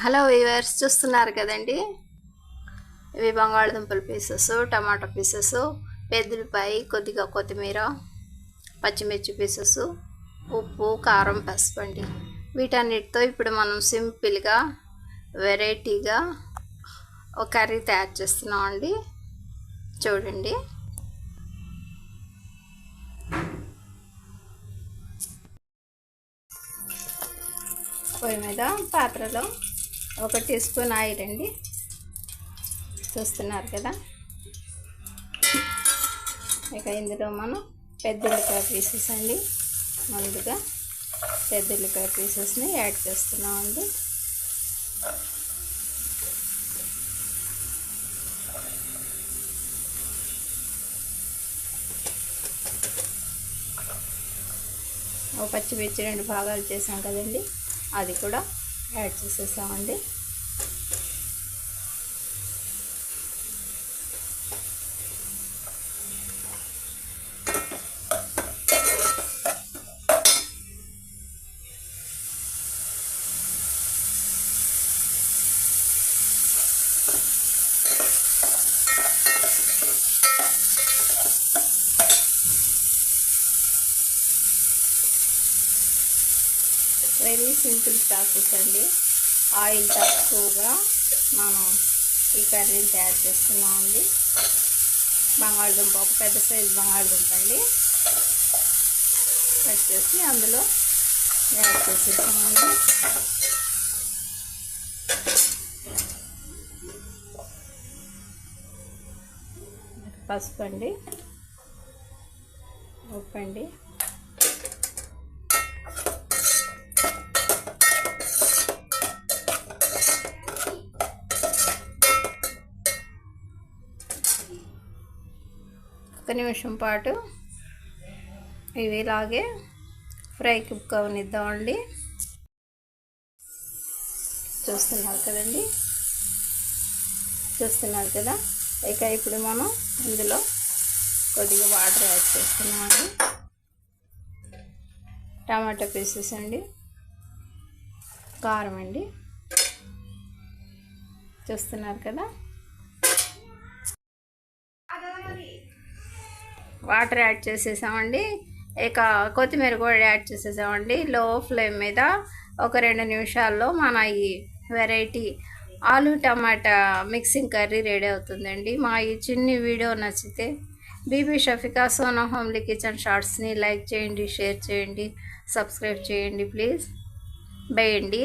Hello weavers, చూస్తున్నారు కదండి. ఇవి బంగాళదుంపల పీసెస్, టమాటా పీసెస్, పెద్దలపాయ, కొద్దిగా కొత్తిమీర, పచ్చిమిర్చి పీసెస్, ఉప్పు, కారం, పసుపు అండి. వీటన్నిటితో ఇప్పుడు మనం సింపుల్గా వెరైటీగా ఒక కర్రీ తయారు చేస్తున్నామండి. చూడండి. పొయ్యి మీద పాత్రలో 1 టీ స్పూన్ ఆయిల్ అండి. చూస్తున్నారు కదా. ఇక ఇందులో మనం పెద్దల్లిపాయ పీసెస్ అండి, ముందుగా పెద్దల్లిపాయ పీసెస్ని యాడ్ చేస్తున్నామండి. ఒక పచ్చిమిర్చి 2 భాగాలు చేసాం కదండి, అది కూడా యాడ్ చేసేసామండి. వెరీ సింపుల్ ప్రాసెస్ అండి. ఆయిల్ తక్కువగా మనం ఈ కర్రీని తయారు చేస్తున్నామండి. బంగాళదుంప, ఒక పెద్ద సైజు బంగాళదుంప అండి, కట్ చేసి అందులో యాడ్ చేసేసామండి. పసుపు అండి, ఉప్పు అండి, ఒక నిమిషం పాటు ఇవి ఇలాగే ఫ్రై కుక్ అవనిద్దామండి. చూస్తున్నారు కదా. ఇక ఇప్పుడు మనం ఇందులో కొద్దిగా వాటర్ యాడ్ చేస్తున్నామండి. టమాటా పీసెస్ అండి, కారం అండి. చూస్తున్నారు కదా. వాటర్ యాడ్ చేసేసామండి. ఇక కొత్తిమీర కూడా యాడ్ చేసేసామండి. లో ఫ్లేమ్ మీద ఒక 2 నిమిషాల్లో మన ఈ వెరైటీ ఆలు టమాటా మిక్సింగ్ కర్రీ రెడీ అవుతుందండి. మా ఈ చిన్ని వీడియో నచ్చితే బీబీ షఫికా సోనా హోమ్లీ కిచెన్ షార్ట్స్ని లైక్ చేయండి, షేర్ చేయండి, సబ్స్క్రైబ్ చేయండి ప్లీజ్. బై అండి.